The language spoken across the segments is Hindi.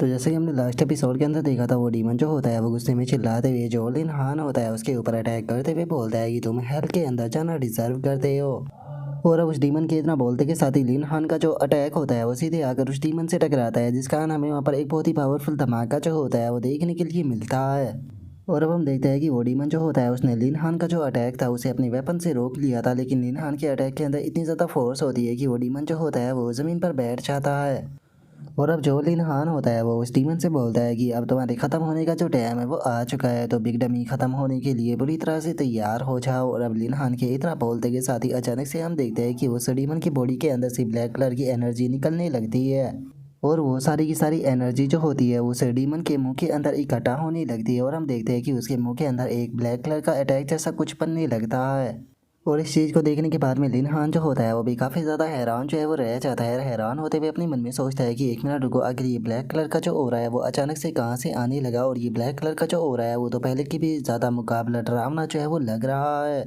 तो जैसे कि हमने लास्ट एपिसोड के अंदर देखा था, वो डीमन जो होता है वो गुस्से में चिल्लाते हुए जो लिन हान होता है उसके ऊपर अटैक करते हुए बोलता है कि तुम हेल के अंदर जाना डिजर्व करते हो। और अब उस डीमन के इतना बोलते के साथ ही लिन हान का जो अटैक होता है वो सीधे आकर उस डीमन से टकराता है, जिस कारण हमें वहाँ पर एक बहुत ही पावरफुल धमाका जो होता है वो देखने के लिए मिलता है। और अब हम देखते हैं कि वो डीमन जो होता है उसने लिन हान का जो अटैक था उसे अपनी वेपन से रोक लिया था, लेकिन लिन हान के अटैक के अंदर इतनी ज़्यादा फोर्स होती है कि वो डीमन जो होता है वो ज़मीन पर बैठ जाता है। और अब जो लिन हान होता है वो उस डीमन से बोलता है कि अब तुम्हारे ख़त्म होने का जो टाइम है वो आ चुका है, तो बिग डमी ख़त्म होने के लिए बुरी तरह से तैयार हो जाओ। और अब लिन हान के इतना बोलते के साथ ही अचानक से हम देखते हैं कि उस डीमन की बॉडी के अंदर से ब्लैक कलर की एनर्जी निकलने लगती है। और वो सारी की सारी एनर्जी जो होती है उस डीमन के मुंह के अंदर इकट्ठा होने लगती है, और हम देखते हैं कि उसके मुंह के अंदर एक ब्लैक कलर का अटैक जैसा कुछ बनने लगता है। और इस चीज़ को देखने के बाद में लिन हान जो होता है वो भी काफ़ी ज़्यादा हैरान जो है वो रह जाता है। हैरान होते हुए अपने मन में सोचता है कि एक मिनट रुको, आखिर ये ब्लैक कलर का जो हो रहा है वो अचानक से कहाँ से आने लगा, और ये ब्लैक कलर का जो हो रहा है वो तो पहले की भी ज़्यादा मुकाबला डरावना जो है वो लग रहा है।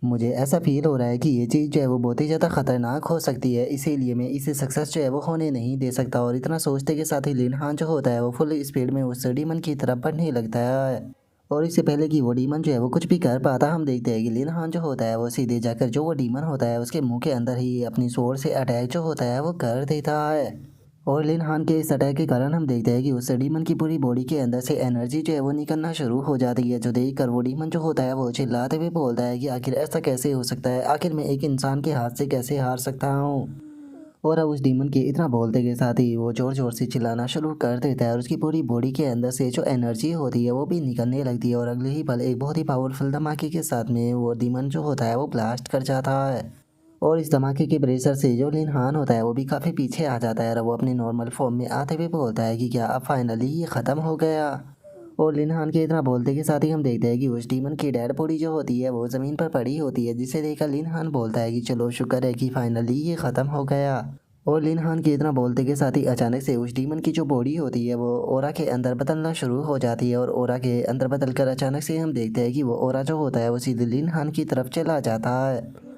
मुझे ऐसा फील हो रहा है कि ये चीज़ जो है वो बहुत ही ज़्यादा ख़तरनाक हो सकती है, इसीलिए मैं इसे सक्सेस जो है वो होने नहीं दे सकता। और इतना सोचते के साथ ही लिन हान जो होता है वो फुल स्पीड में उस डीमन की तरफ बढ़ने लगता है। और इससे पहले कि वो डीमन जो है वो कुछ भी कर पाता, हम देखते हैं कि लिन हान जो होता है वो सीधे जाकर जो वो डीमन होता है उसके मुंह के अंदर ही अपनी स्वॉर्ड से अटैक जो होता है वो कर देता है। और लिन हान के इस अटैक के कारण हम देखते हैं कि उस डीमन की पूरी बॉडी के अंदर से एनर्जी जो है वो निकलना शुरू हो जाती है, जो देख कर वो डीमन जो होता है वो चिल्लाते हुए बोलता है कि आखिर ऐसा कैसे हो सकता है, आखिर मैं एक इंसान के हाथ से कैसे हार सकता हूँ। और अब उस डीमन के इतना बोलते के साथ ही वो ज़ोर ज़ोर से चिल्लाना शुरू कर देता है, और उसकी पूरी बॉडी के अंदर से जो एनर्जी होती है वो भी निकलने लगती है। और अगले ही पल एक बहुत ही पावरफुल धमाके के साथ में वो डीमन जो होता है वो ब्लास्ट कर जाता है। और इस धमाके के प्रेशर से जो लिन हान होता है वो भी काफ़ी पीछे आ जाता है, और वो अपने नॉर्मल फॉर्म में आते हुए बोलता है कि क्या अब फाइनली ये ख़त्म हो गया। और लिन हान के इतना बोलते के साथ ही हम देखते हैं कि उस डीमन की डेड बॉडी जो होती है वो ज़मीन पर पड़ी होती है, जिसे देखकर लिन हान बोलता है कि चलो शुक्र है कि फाइनली ये ख़त्म हो गया। और लिन हान के इतना बोलते के साथ ही अचानक से उस डीमन की जो बॉडी होती है वो ओरा के अंदर बदलना शुरू हो जाती है, और ओरा के अंदर बदलकर अचानक से हम देखते हैं कि वो ओरा जो होता है वो सीधे लिन हान की तरफ चला जाता है।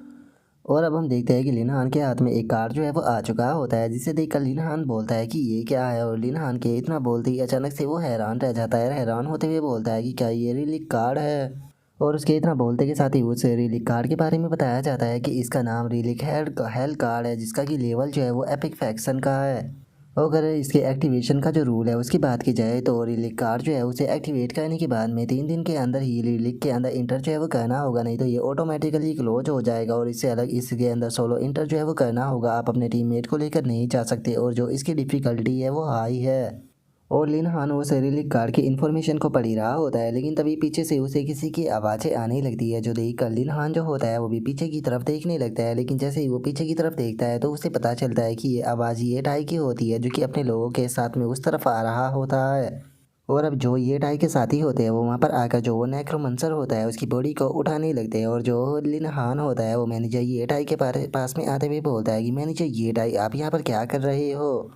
और अब हम देखते हैं कि लिन हान के हाथ में एक कार्ड जो है वो आ चुका होता है, जिसे देखकर लिन हान बोलता है कि ये क्या है। और लिन हान के इतना बोलते ही अचानक से वो हैरान रह जाता है, हैरान होते हुए बोलता है कि क्या ये रिलीक कार्ड है। और उसके इतना बोलते के साथ ही उस रिलीक कार्ड के बारे में बताया जाता है कि इसका नाम रिलीक हेल कार्ड है, जिसका कि लेवल जो है वो एपिक फैक्शन का है। और अगर इसके एक्टिवेशन का जो रूल है उसकी बात की जाए तो रिलीक कार्ड जो है उसे एक्टिवेट करने के बाद में 3 दिन के अंदर ही रिलीक के अंदर इंटर जो है वो करना होगा, नहीं तो ये ऑटोमेटिकली क्लोज हो जाएगा। और इससे अलग इसके अंदर सोलो इंटर जो है वो करना होगा, आप अपने टीममेट को लेकर नहीं जा सकते, और जो इसकी डिफ़िकल्टी है वो हाई है। और लिन हान उस रिलीक कार्ड की इन्फॉर्मेशन को पढ़ ही रहा होता है, लेकिन तभी पीछे से उसे किसी की आवाज़ें आने लगती है, जो देख कर लिन हान जो होता है वो भी पीछे की तरफ देखने लगता है। लेकिन जैसे ही वो पीछे की तरफ देखता है तो उसे पता चलता है कि ये आवाज़ ये टाई की होती है, जो कि अपने लोगों के साथ में उस तरफ आ रहा होता है। और अब जो ये टाई के साथी होते हैं वो वहाँ पर आकर जो वो नेक्रोमंसर होता है उसकी बॉडी को उठाने लगते हैं, और जो लिन हान होता है वो मैनेजर ये टाई के पास में आते हुए बोलता है कि मैनेजर ये टाई आप यहाँ पर क्या कर रहे हो।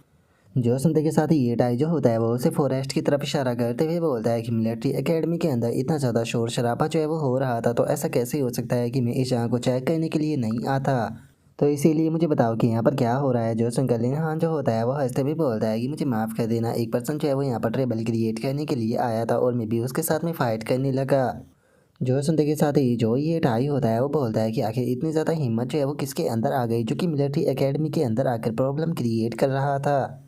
जो सुनते के साथ ही ये टाई जो होता है वो उसे फॉरेस्ट की तरफ इशारा करते हुए बोलता है कि मिलिट्री एकेडमी के अंदर इतना ज़्यादा शोर शराबा जो है वो हो रहा था, तो ऐसा कैसे हो सकता है कि मैं इस जगह को चेक करने के लिए नहीं आता। तो इसीलिए मुझे बताओ कि यहाँ पर क्या हो रहा है। जो सुनकर लिन हान जो होता है वो हंसते हुए बोलता है कि मुझे माफ़ कर देना, एक पर्सन जो है वो यहाँ पर ट्रेबल क्रिएट करने के लिए आया था और मैं भी उसके साथ में फ़ाइट करने लगा। जो सुनते के साथ ही जो ये टाई होता है वो बोलता है कि आखिर इतनी ज़्यादा हिम्मत जो है वो किसके अंदर आ गई, जो कि मिलिट्री एकेडमी के अंदर आकर प्रॉब्लम क्रिएट कर रहा था।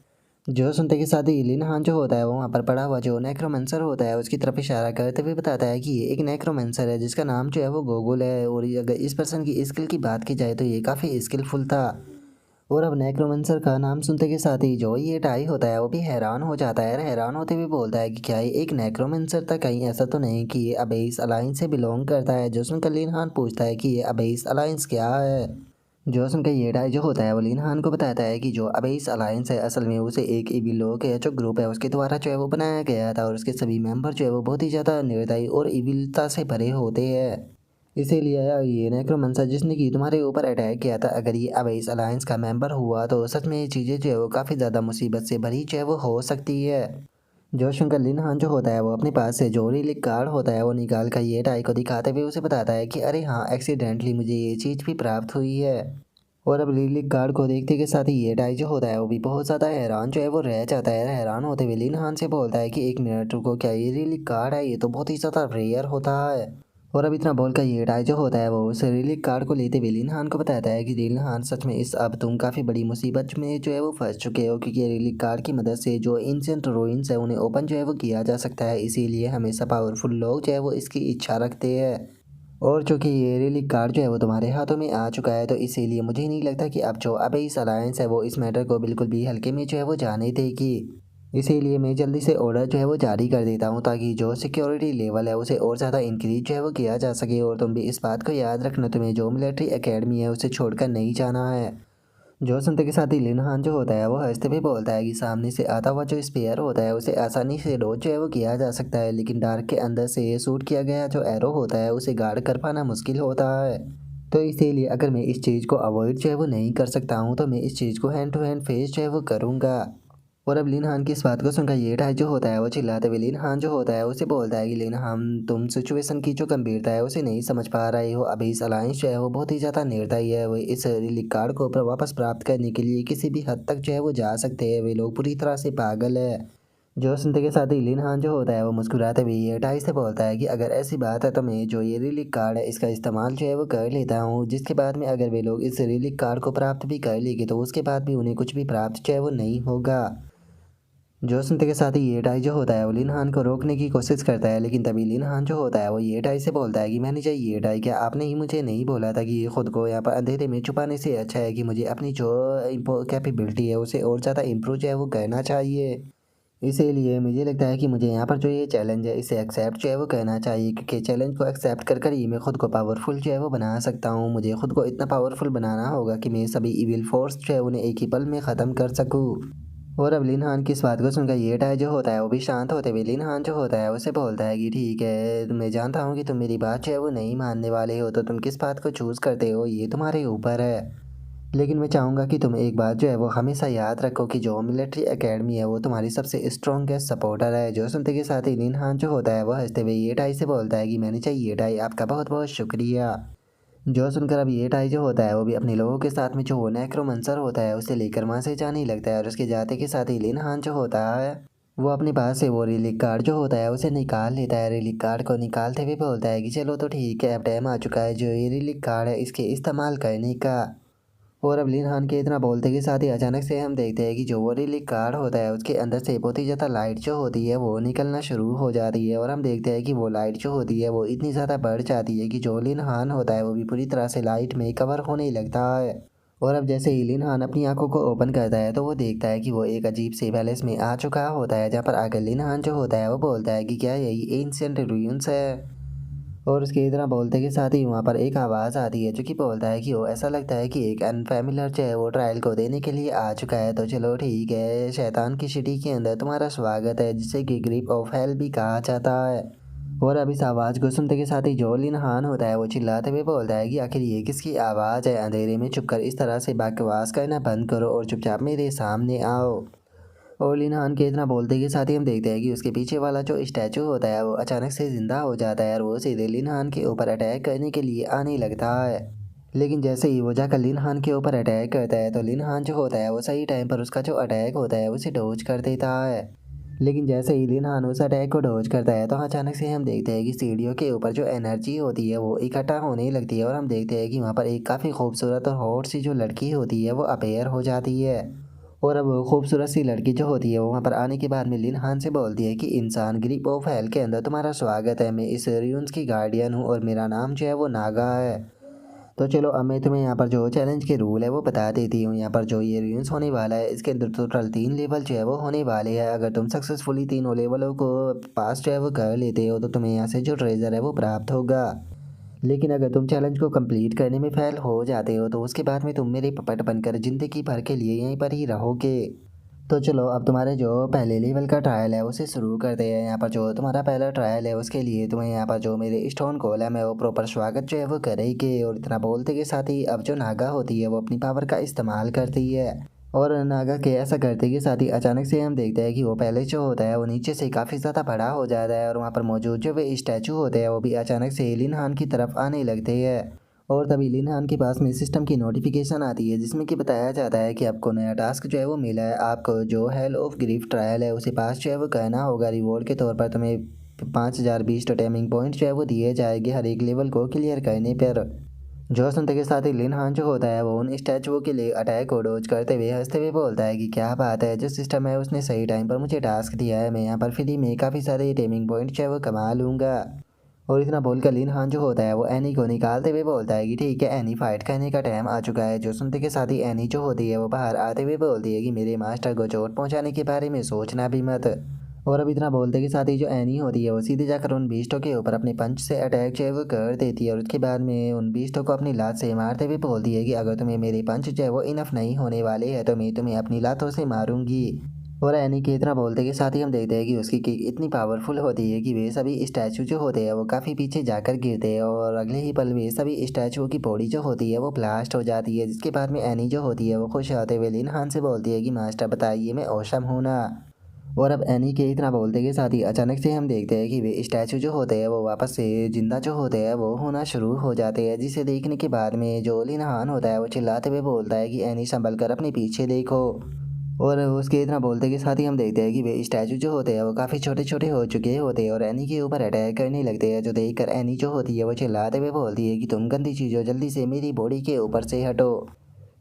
जो सुनते के साथ ही लिन हान जो होता है वो वहाँ पर पड़ा हुआ जो नेक्रोमेंसर होता है उसकी तरफ इशारा करते हुए बताता है कि ये एक नेक्रोमेंसर है जिसका नाम जो है वो गोगुल है, और ये अगर इस पर्सन की स्किल की बात की जाए तो ये काफ़ी स्किलफुल था। और अब नेक्रोमेंसर का नाम सुनते के साथ ही जो ये टाई होता है वो भी हैरान हो जाता है, हैरान होते हुए बोलता है कि क्या ये एक नेक्रोमेंसर था, कहीं ऐसा तो नहीं कि ये अबेइस अलायंस से बिलोंग करता है। जो सुनकर लिन हान पूछता है कि ये अबेइस अलायंस क्या है। जो सुनकर ये डाई जो होता है वो लिन हान को बताता है कि जो अबेइस अलायंस है असल में उसे एक इविल लोग है जो ग्रुप है उसके द्वारा जो है वो बनाया गया था, और उसके सभी मेंबर जो है वो बहुत ही ज़्यादा निर्दयी और इविलता से भरे होते हैं। इसीलिए ये नेक्रोमेंसर जिसने कि तुम्हारे ऊपर अटैक किया था, अगर ये अबेइस अलायंस का मेंबर हुआ तो सच में ये चीज़ें जो है वो काफ़ी ज़्यादा मुसीबत से भरी जो है वो हो सकती है। जो शंकर लिन हान जो होता है वो अपने पास से जो रिलीक कार्ड होता है वो निकाल कर ये टाई को दिखाते हुए उसे बताता है कि अरे हाँ, एक्सीडेंटली मुझे ये चीज़ भी प्राप्त हुई है। और अब लिली गार्ड को देखते के साथ ही ये टाई जो होता है वो भी बहुत ज़्यादा हैरान जो है वो रह जाता है। हैरान होते हुए लिन हान से बोलता है कि एक मिनट रुको, क्या ये लिली गार्ड है? ये तो बहुत ही ज़्यादा रेयर होता है। और अब इतना बोलकर ये टाई जो होता है वो उस लिली गार्ड को लेते हुए लिन हान को बताता है कि लिन हान सच में इस अब तुम काफ़ी बड़ी मुसीबत में जो है वो फंस चुके हो, क्योंकि लिली गार्ड की मदद से जो एंशिएंट रूइंस है उन्हें ओपन जो है वो किया जा सकता है। इसीलिए हमेशा पावरफुल लोग जो है वो इसकी इच्छा रखते हैं। और चूंकि ये रिलीक कार्ड जो है वो तुम्हारे हाथों में आ चुका है, तो इसीलिए मुझे नहीं लगता कि अब जो अब इस अलायंस है वो इस मैटर को बिल्कुल भी हल्के में जो है वो जाने देगी। इसीलिए मैं जल्दी से ऑर्डर जो है वो जारी कर देता हूँ, ताकि जो सिक्योरिटी लेवल है उसे और ज़्यादा इंक्रीज जो है वो किया जा सके। और तुम भी इस बात को याद रखना, तुम्हें जो मिलिट्री एकेडमी है उसे छोड़कर नहीं जाना है। जो सुनते के साथ ही लिन हान जो होता है वो हंसते हुए बोलता है कि सामने से आता हुआ जो स्पेयर होता है उसे आसानी से डॉज जो है वो किया जा सकता है, लेकिन डार्क के अंदर से ये शूट किया गया जो एरो होता है उसे गार्ड कर पाना मुश्किल होता है। तो इसीलिए अगर मैं इस चीज़ को अवॉइड जो है वो नहीं कर सकता हूँ, तो मैं इस चीज़ को हैंड टू हैंड फेस जो है वो करूँगा। और अब लिन हान की इस बात को सुनकर ये ठाई जो होता है वो चिल्लाते हुए लिन हान जो होता है उसे बोलता है कि लिन हान, तुम सिचुएशन की जो गंभीरता है उसे नहीं समझ पा रहे हो। अभी इस अलायंस जो है वो बहुत ही ज़्यादा निर्दयी है। वो इस रिलीक कार्ड को वापस प्राप्त करने के लिए किसी भी हद तक जो है वो जा सकते हैं। वे लोग पूरी तरह से पागल है। जो सुनते के साथ ही लिन हान जो होता है वो मुस्कुराते हुए ये ढाई से बोलता है कि अगर ऐसी बात है तो मैं जो ये रिलीक कार्ड है इसका इस्तेमाल जो है वो कर लेता हूँ, जिसके बाद में अगर वे लोग इस रिलीक कार्ड को प्राप्त भी कर लेंगे तो उसके बाद भी उन्हें कुछ भी प्राप्त जो है वो नहीं होगा। जो सुनते के साथ ही ये टाई जो होता है वो लिन हान को रोकने की कोशिश करता है, लेकिन तभी लिन हान जो होता है वो ये टाई से बोलता है कि मैनेजर ये टाई, क्या आपने ही मुझे नहीं बोला था कि खुद को यहाँ पर अंधेरे में छुपाने से अच्छा है कि मुझे अपनी जो कैपेबिलिटी है उसे और ज़्यादा इम्प्रूव जो है वो करना चाहिए। इसीलिए मुझे लगता है कि मुझे यहाँ पर जो ये चैलेंज है इसे एक्सेप्ट जो है वो करना चाहिए, क्योंकि चैलेंज को एक्सेप्ट कर कर ही मैं खुद को पावरफुल जो है वो बना सकता हूँ। मुझे खुद को इतना पावरफुल बनाना होगा कि मैं सभी इविल फोर्स जो है उन्हें एक ही पल में ख़त्म कर सकूँ। और अब लिन हान की इस बात को सुनकर ये टाई जो होता है वो भी शांत होते हुए लिन हान जो होता है उसे बोलता है कि ठीक है, मैं जानता हूँ कि तुम मेरी बात जो है वो नहीं मानने वाले हो, तो तुम किस बात को चूज़ करते हो ये तुम्हारे ऊपर है। लेकिन मैं चाहूँगा कि तुम एक बात जो है वो हमेशा याद रखो कि जो मिलिट्री एकेडमी है वो तुम्हारी सबसे स्ट्रॉन्गेस्ट सपोर्टर है। जो सुनते के साथ ही लिन हान जो होता है वो हंसते हुए ये टाई से बोलता है कि मैंने चाहिए टाई, आपका बहुत बहुत शुक्रिया। जो सुनकर अब ये टाई जो होता है वो भी अपने लोगों के साथ में जो नेक्रोमंसर होता है उसे लेकर वहाँ से जाने लगता है। और उसके जाते के साथ ही लिन हान जो होता है वो अपने पास से वो रिलीक कार्ड जो होता है उसे निकाल लेता है। रिलीक कार्ड को निकालते हुए बोलता है कि चलो तो ठीक है, अब टाइम आ चुका है जो ये रिलीक कार्ड है इसके इस्तेमाल करने का। और अब लिन हान के इतना बोलते के साथ ही अचानक से हम देखते हैं कि जो वो रिलीक कार्ड होता है उसके अंदर से बहुत ही ज़्यादा लाइट जो होती है वो निकलना शुरू हो जाती है। और हम देखते हैं कि वो लाइट जो होती है वो इतनी ज़्यादा बढ़ जाती है कि जो लिन हान होता है वो भी पूरी तरह से लाइट में कवर होने लगता है। और अब जैसे ही लिन हान अपनी आंखों को ओपन करता है तो वो देखता है कि वो एक अजीब से पैलेस में आ चुका होता है, जहाँ पर आकर लिन हान जो होता है वो बोलता है कि क्या यही एंशिएंट रूइंस है। और उसके इतना बोलते के साथ ही वहाँ पर एक आवाज़ आती है जो कि बोलता है कि वो ऐसा लगता है कि एक अनफैमिलियर जो है वो ट्रायल को देने के लिए आ चुका है। तो चलो ठीक है, शैतान की सिटी के अंदर तुम्हारा स्वागत है, जिसे कि ग्रिप ऑफ हेल भी कहा जाता है। और अब इस आवाज़ को सुनते के साथ ही जो लिन हान होता है वो चिल्लाते हुए बोलता है कि आखिर ये किसकी आवाज़ है? अंधेरे में छुपकर इस तरह से बकवास करना बंद करो और चुपचाप मेरे सामने आओ। और लिन हान के इतना बोलते के साथ ही हम देखते हैं कि उसके पीछे वाला जो स्टैचू होता है वो अचानक से ज़िंदा हो जाता है और वो सीधे लिन हान के ऊपर अटैक करने के लिए आने लगता है। लेकिन जैसे ही वो जाकर लिन हान के ऊपर अटैक करता है तो लिन हान जो होता है वो सही टाइम पर उसका जो अटैक होता है उसे डोज कर देता है। लेकिन जैसे ही लिन हान उस अटैक को डोज करता है तो अचानक से हम देखते हैं कि सीढ़ियों के ऊपर जो एनर्जी होती है वो इकट्ठा होने लगती है। और हम देखते हैं कि वहाँ पर एक काफ़ी खूबसूरत और हॉट सी जो लड़की होती है वो अपेयर हो जाती है। और अब वो खूबसूरत सी लड़की जो होती है वो वहाँ पर आने के बाद में लिन हान से बोलती है कि इंसान ग्रिप ऑफ हेल के अंदर तुम्हारा स्वागत है, मैं इस र्यून्स की गार्डियन हूँ और मेरा नाम जो है वो नागा है। तो चलो अब मैं तुम्हें यहाँ पर जो चैलेंज के रूल है वो बता देती हूँ। यहाँ पर जो ये र्यून्स होने वाला है इसके अंदर टोटल 3 लेवल जो है वो होने वाले हैं। अगर तुम सक्सेसफुली तीनों लेवलों को पास जो है वो कर लेते हो तो तुम्हें यहाँ से जो ट्रेजर है वो प्राप्त होगा। लेकिन अगर तुम चैलेंज को कंप्लीट करने में फेल हो जाते हो तो उसके बाद में तुम मेरे पपट बनकर ज़िंदगी भर के लिए यहीं पर ही रहोगे। तो चलो अब तुम्हारे जो पहले लेवल का ट्रायल है उसे शुरू करते हैं। यहाँ पर जो तुम्हारा पहला ट्रायल है उसके लिए तुम्हें यहाँ पर जो मेरे स्टोन गोलेम है वो प्रॉपर स्वागत जो है वो करेगी। और इतना बोलते के साथ ही अब जो नागा होती है वो अपनी पावर का इस्तेमाल करती है। और नागा के ऐसा करते के साथ ही अचानक से हम देखते हैं कि वो पहले जो होता है वो नीचे से काफ़ी ज़्यादा बड़ा हो जाता है और वहाँ पर मौजूद जो वे स्टैचू होते हैं वो भी अचानक से लिन हान की तरफ आने लगते हैं। और तभी लिन हान के पास में सिस्टम की नोटिफिकेशन आती है जिसमें कि बताया जाता है कि आपको नया टास्क जो है वो मिला है। आपको जो हेल ऑफ ग्रीफ ट्रायल है उसे पास जो है वो करना होगा। रिवॉर्ड के तौर पर तुम्हें 5020 टाइमिंग पॉइंट जो है वो दिए जाएंगे हर एक लेवल को क्लियर करने पर। जो सुनते के साथ ही लिन हान जो होता है वो उन स्टैचुओं के लिए अटैक को डोज करते हुए हंसते हुए बोलता है कि क्या बात है, जो सिस्टम है उसने सही टाइम पर मुझे टास्क दिया है। मैं यहाँ पर फ्री में काफ़ी सारे टाइमिंग पॉइंट जो है वो कमा लूँगा। और इतना बोलकर लिन हान जो होता है वो एनी को निकालते हुए बोलता है कि ठीक है एनी, फाइट करने का टाइम आ चुका है। जो सुनते के साथ ही एनी जो होती है वो बाहर आते हुए बोलती है कि मेरे मास्टर को चोट पहुंचाने के बारे में सोचना भी मत। और अब इतना बोलते के साथ ही जो एनी होती है वो सीधे जाकर उन बीस्टों के ऊपर अपने पंच से अटैक जो है वो कर देती है। और उसके बाद में उन बीस्टों को अपनी लात से मारते हुए बोलती है कि अगर तुम्हें मेरे पंच जो है वो इनफ नहीं होने वाले हैं तो मैं तुम्हें अपनी लातों से मारूंगी। और एनी के इतना बोलते के साथ ही हम देखते हैं कि उसकी किक इतनी पावरफुल होती है कि वे सभी स्टैचू जो होते हैं वो काफ़ी पीछे जाकर गिरते हैं और अगले ही पल वे सभी स्टैचुओं की बॉडी जो होती है वो ब्लास्ट हो जाती है। जिसके बाद में एनी जो होती है वो खुश होते हुए लिन हान से बोलती है कि मास्टर बताइए मैं औसम हूँ ना। और अब एनी के इतना बोलते के साथ ही अचानक से हम देखते हैं कि वे स्टैचू जो होते हैं वो वापस से जिंदा जो होते हैं वो होना शुरू हो जाते हैं। जिसे देखने के बाद में जो लिन हान होता है वो चिल्लाते हुए बोलता है कि एनी संभल कर अपने पीछे देखो। और उसके इतना बोलते के साथ ही हम देखते हैं कि वे स्टैचू जो होते हैं वो काफ़ी छोटे छोटे हो चुके होते हैं और एनी के ऊपर अटैक करने लगते हैं। जो देखकर एनी जो होती है वो चिल्लाते हुए बोलती है कि तुम गंदी चीज़ हो, जल्दी से मेरी बॉडी के ऊपर से हटो।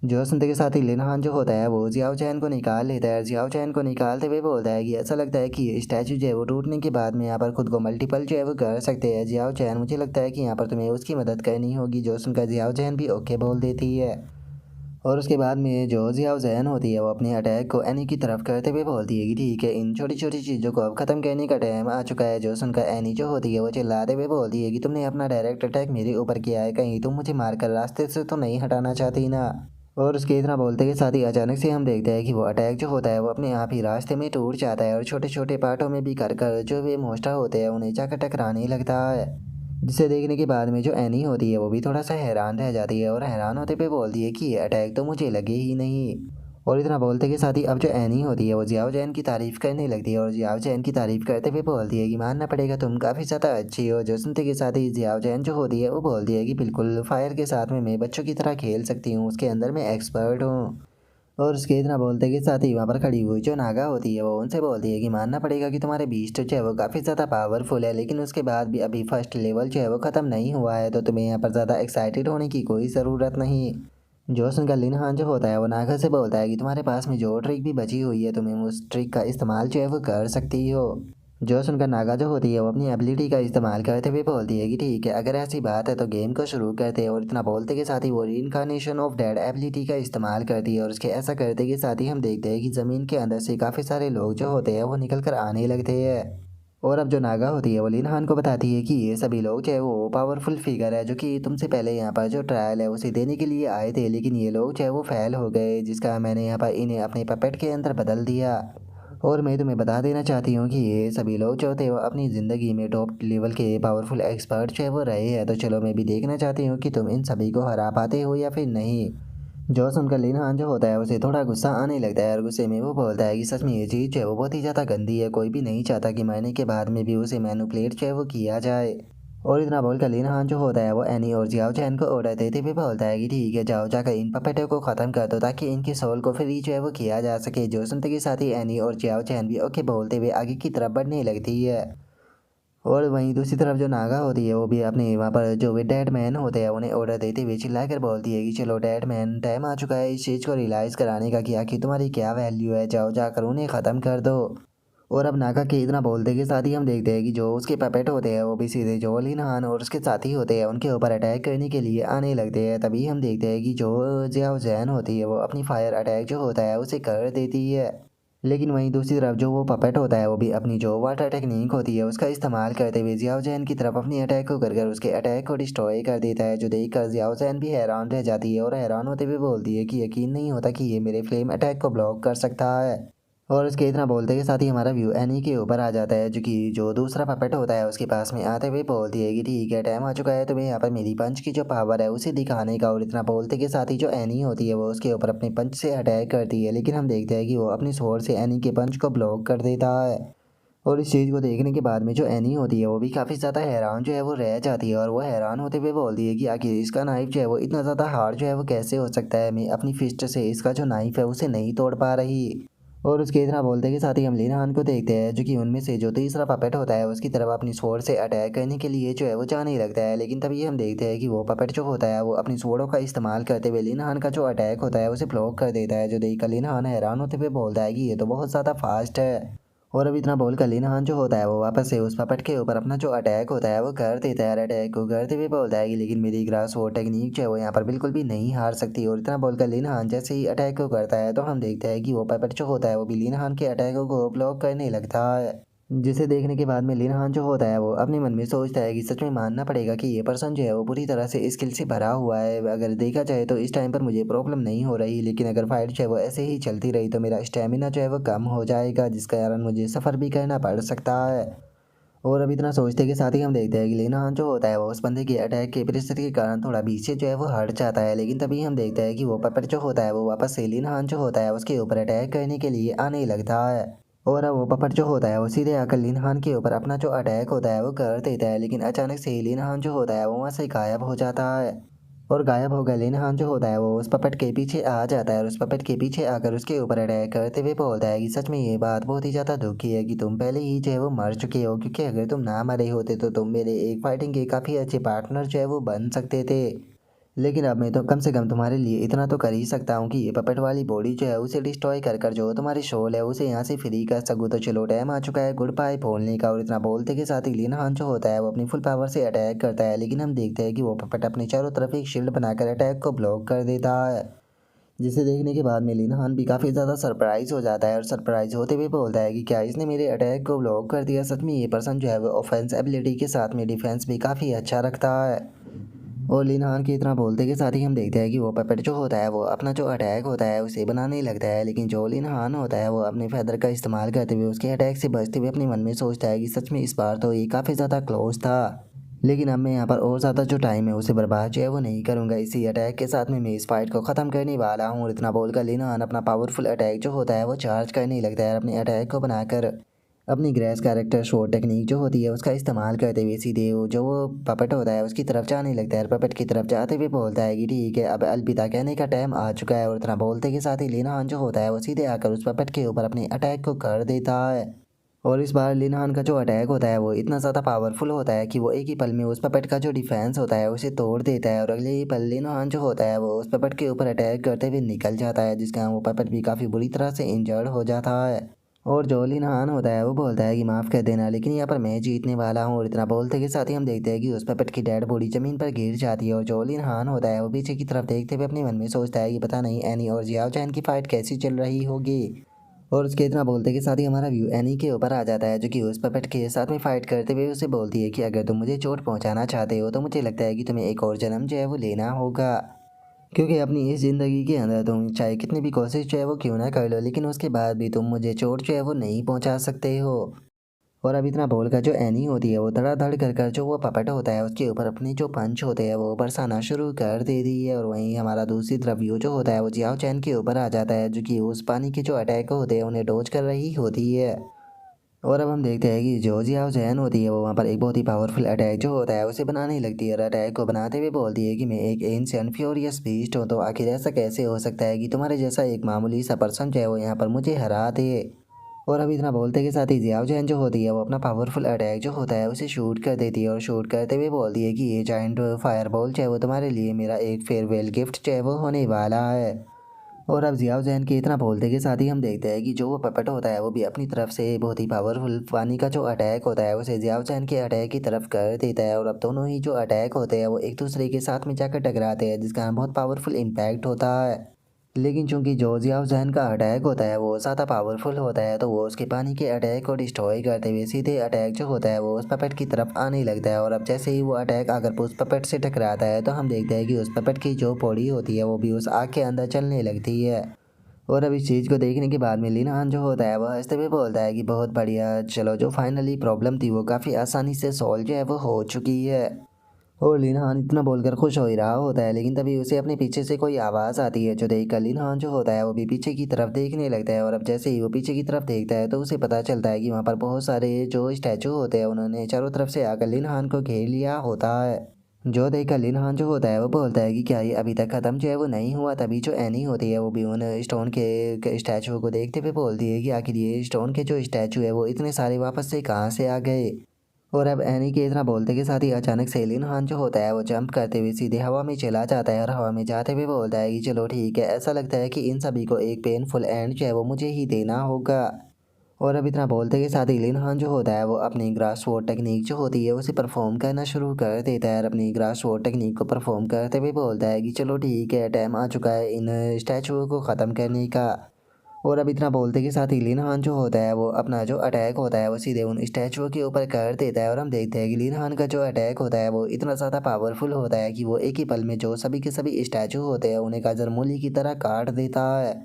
जो सुनते के साथ ही लिन हान जो होता है वो जियाओ चैन को निकाल लेता है। जियाओ चैन को निकालते हुए बोलता है कि ऐसा लगता है कि ये स्टैचू जो है वो टूटने के बाद में यहाँ पर खुद को मल्टीपल जो है वो कर सकते हैं। जियाओ चैन, मुझे लगता है कि यहाँ पर तुम्हें उसकी मदद करनी होगी। जो सुनकर जियाओ चैन भी ओके बोल देती है। और उसके बाद में जो जियाओ जैन होती है वो अपने अटैक को एनी की तरफ करते हुए बोलती है कि ठीक है इन छोटी छोटी चीज़ों को अब ख़त्म करने का टाइम आ चुका है। जो सुनकर एनी जो होती है वो चिल्लाते हुए बोलती है कि तुमने अपना डायरेक्ट अटैक मेरे ऊपर किया है, कहीं तुम मुझे मारकर रास्ते से तो नहीं हटाना चाहती ना। और उसके इतना बोलते के साथ ही अचानक से हम देखते हैं कि वो अटैक जो होता है वो अपने आप ही रास्ते में टूट जाता है और छोटे छोटे पार्टों में भी कर कर जो वे मोस्टा होते हैं उन्हें जाकर टकराने लगता है। जिसे देखने के बाद में जो एनी होती है वो भी थोड़ा सा हैरान रह जाती है और हैरान होते पे बोलती है कि ये अटैक तो मुझे लगे ही नहीं। और इतना बोलते के साथ ही अब जो एनी होती है वो जियाओ जैन की तारीफ़ करने लगती है और जियाओ जैन की तारीफ़ करते हुए बोलती है कि मानना पड़ेगा तुम काफ़ी ज़्यादा अच्छी हो। जो सुनते के साथ ही जियाओ जैन जो होती है वो बोलती है कि बिल्कुल, फायर के साथ में मैं बच्चों की तरह खेल सकती हूँ, उसके अंदर मैं एक्सपर्ट हूँ। और उसके इतना बोलते के साथ ही वहाँ पर खड़ी हुई जो नागा होती है वो उनसे बोलती है कि मानना पड़ेगा कि तुम्हारे बीस्ट जो है वो काफ़ी ज़्यादा पावरफुल है, लेकिन उसके बाद भी अभी फर्स्ट लेवल जो है वो ख़त्म नहीं हुआ है, तो तुम्हें यहाँ पर ज़्यादा एक्साइटेड होने की कोई ज़रूरत नहीं। जो सुनकर लिन हान जो होता है वो नागा से बोलता है कि तुम्हारे पास में जो ट्रिक भी बची हुई है तुम्हें उस ट्रिक का इस्तेमाल जो है वो कर सकती हो। जो सुनकर नागा जो होती है वो अपनी एबिलिटी का इस्तेमाल करते हुए बोलती है कि ठीक है अगर ऐसी बात है तो गेम को शुरू करते हैं। और इतना बोलते के साथ ही वो रीइंकार्नेशन ऑफ डेड एबिलिटी का इस्तेमाल करती है और उसके ऐसा करते के साथ ही हम देखते हैं कि ज़मीन के अंदर से काफ़ी सारे लोग जो होते हैं वो निकल कर आने लगते हैं। और अब जो नागा होती है वो लिन हान को बताती है कि ये सभी लोग जो है वो पावरफुल फिगर है जो कि तुमसे पहले यहाँ पर जो ट्रायल है उसे देने के लिए आए थे, लेकिन ये लोग जो है वो फेल हो गए, जिसका मैंने यहाँ पर इन्हें अपने पपेट के अंदर बदल दिया। और मैं तुम्हें बता देना चाहती हूँ कि ये सभी लोग जो थे वो अपनी ज़िंदगी में टॉप लेवल के पावरफुल एक्सपर्ट जो है वो रहे हैं, तो चलो मैं भी देखना चाहती हूँ कि तुम इन सभी को हरा पाते हो या फिर नहीं। जो सुनकर लिन हान जो होता है उसे थोड़ा गुस्सा आने लगता है और गुस्से में वो बोलता है कि सच में ये चीज़ जो है वो बहुत ही ज़्यादा गंदी है, कोई भी नहीं चाहता कि मरने के बाद में भी उसे मैनिपुलेट जो है वो किया जाए। और इतना बोलकर लिन हान जो होता है वो एनी और जियाओ चैन को ऑर्डर देते हुए बोलता है कि ठीक है जाओ जाकर इन पपेटों को ख़त्म कर दो ताकि इनकी सोल को फ्री जो है वो किया जा सके। जो सुनते के साथ ही एनी और जियाओ चैन भी ओके बोलते हुए आगे की तरफ बढ़ने लगती है। और वहीं दूसरी तरफ जो नागा होती है वो भी अपने वहाँ पर जो वे डेड मैन होते हैं उन्हें ऑर्डर देते हुए चिल्ला कर बोलती है कि चलो डेड मैन, टाइम आ चुका है इस चीज़ को रियलाइज़ कराने का कि आखिर तुम्हारी क्या वैल्यू है, जाओ जाकर उन्हें ख़त्म कर दो। और अब नागा के इतना बोलते के साथ ही हम देखते हैं कि जो उसके पपेट होते हैं वो भी सीधे जो लिन हान और उसके साथी होते हैं उनके ऊपर अटैक करने के लिए आने लगते हैं। तभी हम देखते हैं कि जो जियाओ जैन होती है वो अपनी फायर अटैक जो होता है उसे कर देती है। लेकिन वहीं दूसरी तरफ जो वो पपेट होता है वो भी अपनी जो वाटर टेक्निक होती है उसका इस्तेमाल करते हुए जियाओ जैन की तरफ अपनी अटैक को कर उसके अटैक को डिस्ट्रॉय कर देता है। जो देखकर जियाओ जैन भी हैरान रह जाती है और हैरान होते हुए बोलती है कि यकीन नहीं होता कि ये मेरे फ्लेम अटैक को ब्लॉक कर सकता है। और उसके इतना बोलते के साथ ही हमारा व्यू एनी के ऊपर आ जाता है, जो कि जो दूसरा पपेट होता है उसके पास में आते हुए बोलती है कि ठीक है टाइम आ चुका है तुम्हें यहाँ पर मेरी पंच की जो पावर है उसे दिखाने का। और इतना बोलते के साथ ही जो एनी होती है वो उसके ऊपर अपने पंच से अटैक करती है, लेकिन हम देखते हैं कि वो अपनी स्वॉर्ड से एनी के पंच को ब्लॉक कर देता है। और इस चीज़ को देखने के बाद में जो एनी होती है वो भी काफ़ी ज़्यादा हैरान जो है वो रह जाती है और वो हैरान होते हुए बोलती है कि आखिर इसका नाइफ जो है वो इतना ज़्यादा हार्ड जो है वो कैसे हो सकता है, मैं अपनी फिस्ट से इसका जो नाइफ है उसे नहीं तोड़ पा रही। और उसके इतना बोलते के साथ ही हम लीना खान को देखते हैं जो कि उनमें से जो तीसरा पपेट होता है उसकी तरफ अपनी स्वॉर्ड से अटैक करने के लिए जो है वो जाने ही लगता है। लेकिन तभी हम देखते हैं कि वो पपेट जो होता है वो अपनी स्वॉर्डों का इस्तेमाल करते हुए लीना खान का जो अटैक होता है उसे ब्लॉक कर देता है, जो देखकर लीना खान हैरान होते हुए बोलता है कि ये तो बहुत ज़्यादा फास्ट है। और अब इतना बोल कर लीना खान जो होता है वो वापस से उस पपेट के ऊपर अपना जो अटैक होता है वो कर देता है। अटैक को करते हुए बोलता है कि लेकिन मेरी ग्रास वो टेक्निक जो है वो यहाँ पर बिल्कुल भी नहीं हार सकती। और इतना बोलकर लीना खान जैसे ही अटैक को करता है तो हम देखते हैं कि वो पपेट जो होता है वो भी लीना खान के अटैकों को ब्लॉक करने लगता है, जिसे देखने के बाद में लीना खान जो होता है वो अपने मन में सोचता है कि सच में मानना पड़ेगा कि ये पर्सन जो है वो पूरी तरह से स्किल से भरा हुआ है। अगर देखा जाए तो इस टाइम पर मुझे प्रॉब्लम नहीं हो रही, लेकिन अगर फाइट जो है वो ऐसे ही चलती रही तो मेरा स्टेमिना जो है वो कम हो जाएगा, जिसके कारण मुझे सफ़र भी करना पड़ सकता है। और अब इतना सोचते के साथ ही हम देखते हैं कि लीना खान जो होता है वो उस बंदे के अटैक के परिस्थिति के कारण थोड़ा पीछे जो है वो हट जाता है। लेकिन तभी हम देखते हैं कि वो पपेट जो होता है वो वापस से लीना खान जो होता है उसके ऊपर अटैक करने के लिए आने लगता है। और अब वो पपेट जो होता है वो सीधे आकर लीना खान के ऊपर अपना जो अटैक होता है वो कर देता है। लेकिन अचानक से ही लीना खान जो होता है वो वहाँ से गायब हो जाता है। और गायब हो गए लीना खान जो होता है वो उस पपेट के पीछे आ जाता है और उस पपेट के पीछे आकर उसके ऊपर अटैक करते हुए बोलता है कि सच में ये बात बहुत ही ज़्यादा दुख की है कि तुम पहले ही जो है वो मर चुके हो, क्योंकि अगर तुम ना मरे होते तो तुम मेरे एक फाइटिंग के काफ़ी अच्छे पार्टनर जो है वो बन सकते थे। लेकिन अब मैं तो कम से कम तुम्हारे लिए इतना तो कर ही सकता हूँ कि ये पपेट वाली बॉडी जो है उसे डिस्ट्रॉय कर कर जो तुम्हारी सोल है उसे यहाँ से फ्री कर सकूँ। तो चलो टाइम आ चुका है गुड बाय बोलने का। और इतना बोलते के साथ ही लीना खान जो होता है वो अपनी फुल पावर से अटैक करता है, लेकिन हम देखते हैं कि वो पपेट अपने चारों तरफ एक शील्ड बनाकर अटैक को ब्लॉक कर देता है, जिसे देखने के बाद में लीना खान भी काफ़ी ज़्यादा सरप्राइज हो जाता है और सरप्राइज होते हुए बोलता है कि क्या इसने मेरे अटैक को ब्लॉक कर दिया। सच में ये पर्सन जो है वो ऑफेंस एबिलिटी के साथ में डिफेंस भी काफ़ी अच्छा रखता है। और लीना खान की इतना बोलते के साथ ही हम देखते हैं कि वो पपेट जो होता है वो अपना जो अटैक होता है उसे बनाने लगता है। लेकिन जो लीना खान होता है वो अपने फेदर का इस्तेमाल करते हुए उसके अटैक से बचते हुए अपने मन में सोचता है कि सच में इस बार तो ये काफ़ी ज़्यादा क्लोज था, लेकिन अब मैं यहाँ पर और ज़्यादा जो टाइम है उसे बर्बाद जो है वो नहीं करूँगा। इसी अटैक के साथ में मैं इस फाइट को ख़त्म करने वाला हूँ। और इतना बोलकर लीना खान अपना पावरफुल अटैक जो होता है वो चार्ज करने लगता है। अपने अटैक को बनाकर अपनी ग्रेस कैरेक्टर शॉट टेक्निक जो होती है उसका इस्तेमाल करते हुए सीधे वो जो वो पपेट होता है उसकी तरफ जाने लगता है। पपेट की तरफ जाते हुए बोलता है कि ठीक है अब अलविदा कहने का टाइम आ चुका है। और इतना बोलते के साथ ही लीना खान जो होता है वो सीधे आकर उस पपेट के ऊपर अपने अटैक को कर देता है। और इस बार लीना खान का जो अटैक होता है वो इतना ज़्यादा पावरफुल होता है कि वो एक ही पल में उस पपेट का जो डिफेंस होता है उसे तोड़ देता है। और अगले ही पल लीना खान जो होता है वो उस पपेट के ऊपर अटैक करते हुए निकल जाता है, जिसका वो पपेट भी काफ़ी बुरी तरह से इंजर्ड हो जाता है। और जो लीना खान होता है वो बोलता है कि माफ़ कर देना, लेकिन यहाँ पर मैं जीतने वाला हूँ। और इतना बोलते के साथ ही हम देखते हैं कि उस पपेट की डेड बॉडी ज़मीन पर गिर जाती है। और जो लीना खान होता है वो पीछे की तरफ देखते हुए अपने मन में सोचता है कि पता नहीं एनी और जियाओ चैन की फ़ाइट कैसी चल रही होगी। और उसके इतना बोलते के साथ ही हमारा व्यू एनी के ऊपर आ जाता है, जो कि उस पपेट के साथ में फ़ाइट करते हुए उसे बोलती है कि अगर तुम मुझे चोट पहुंचाना चाहते हो तो मुझे लगता है कि तुम्हें एक और जन्म जो है वो लेना होगा, क्योंकि अपनी इस ज़िंदगी के अंदर तुम चाहे कितनी भी कोशिश जो है वो क्यों ना कर लो, लेकिन उसके बाद भी तुम मुझे चोट जो है वो नहीं पहुंचा सकते हो। और अब इतना बोलकर जो एनी होती है वो धड़ाधड़ कर कर जो वो पपेट होता है उसके ऊपर अपनी जो पंच होते हैं वो बरसाना शुरू कर देती है। और वहीं हमारा दूसरी तरफ व्यू जो होता है वो जियाओ चैन के ऊपर आ जाता है, जो कि उस पानी के जो अटैक होते हैं उन्हें डोज कर रही होती है। और अब हम देखते हैं कि जो जियाओ चैन होती है वो वहाँ पर एक बहुत ही पावरफुल अटैक जो होता है उसे बनाने लगती है। और अटैक को बनाते हुए बोलती है कि मैं एक एंशिएंट फ्यूरियस बीस्ट हूँ, तो आखिर ऐसा कैसे हो सकता है कि तुम्हारे जैसा एक मामूली सा पर्सन जो है वो यहाँ पर मुझे हरा दे। और अभी इतना बोलते के साथ ही जियाओ जैन जो होती है वो अपना पावरफुल अटैक जो होता है उसे शूट कर देती है। और शूट करते हुए बोलती है कि ये जायंट फायरबॉल जो है वो तुम्हारे लिए मेरा एक फेयरवेल गिफ्ट जो है वो होने वाला है। और अब जियाओ जैन के इतना बोलते के साथ ही हम देखते हैं कि जो वो पपेट होता है वो भी अपनी तरफ से बहुत ही पावरफुल पानी का जो अटैक होता है उसे जियाओ जैन के अटैक की तरफ कर देता है। और अब दोनों ही जो अटैक होते हैं वो एक दूसरे के साथ में जाकर टकराते हैं, जिसका बहुत पावरफुल इम्पैक्ट होता है। लेकिन चूंकि जो जियाओ जैन का अटैक होता है वो ज़्यादा पावरफुल होता है, तो वो उसके पानी के अटैक को डिस्ट्रॉय करते हुए सीधे अटैक जो होता है वो उस पपेट की तरफ आने लगता है। और अब जैसे ही वो अटैक अगर उस पपेट से टकराता है तो हम देखते हैं कि उस पपेट की जो बॉडी होती है वो भी उस आग के अंदर चलने लगती है। और अब इस चीज़ को देखने के बाद में लीना खान जो होता है वह हंसते हुए बोलता है कि बहुत बढ़िया, चलो जो फाइनली प्रॉब्लम थी वो काफ़ी आसानी से सॉल्व जो है वो हो चुकी है। और लिन हान इतना बोलकर खुश हो ही रहा होता है, लेकिन तभी उसे अपने पीछे से कोई आवाज़ आती है, जो देखकर लिन हान जो होता है वो भी पीछे की तरफ देखने लगता है। और अब जैसे ही वो पीछे की तरफ देखता है तो उसे पता चलता है कि वहाँ पर बहुत सारे जो स्टैचू होते हैं उन्होंने चारों तरफ से आकर लिन हान को घेर लिया होता है। जो देखकर लिन हान जो होता है वो बोलता है कि क्या ये अभी तक ख़त्म जो है वो नहीं हुआ। तभी जो एनी होती है वो भी उन स्टोन के स्टैचू को देखते हुए बोलती है कि आखिर ये स्टोन के जो स्टैचू है वो इतने सारे वापस से कहाँ से आ गए। और अब एनी के इतना बोलते के साथ ही अचानक से लिन हान जो होता है वो जंप करते हुए सीधे हवा में चला जाता है और हवा में जाते हुए बोलता है कि चलो ठीक है, ऐसा लगता है कि इन सभी को एक पेनफुल एंड जो है वो मुझे ही देना होगा। और अब इतना बोलते के साथ ही लिन हान जो होता है वो अपनी ग्रास स्वॉर्ड टेक्निक जो होती है उसे परफॉर्म करना शुरू कर देता है और अपनी ग्रास स्वॉर्ड टेक्निक को परफॉर्म करते हुए बोलता है कि चलो ठीक है, टाइम आ चुका है इन स्टैचुओं को ख़त्म करने का। और अब इतना बोलते के साथ ही लिन हान जो होता है वो अपना जो अटैक होता है वो सीधे उन स्टैचुओं के ऊपर कर देता है। और हम देखते हैं कि लिन हान का जो अटैक होता है वो इतना ज़्यादा पावरफुल होता है कि वो एक ही पल में जो सभी के सभी स्टैचू होते हैं उन्हें गाजर मूली की तरह काट देता है।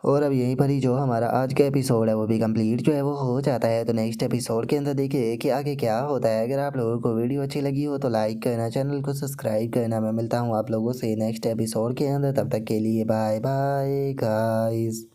और अब यहीं पर ही जो हमारा आज का एपिसोड है वो भी कंप्लीट जो है वो हो जाता है। तो नेक्स्ट एपिसोड के अंदर देखिए कि आगे क्या होता है। अगर आप लोगों को वीडियो अच्छी लगी हो तो लाइक करना, चैनल को सब्सक्राइब करना। मैं मिलता हूँ आप लोगों से नेक्स्ट एपिसोड के अंदर, तब तक के लिए बाय बाय गाइस।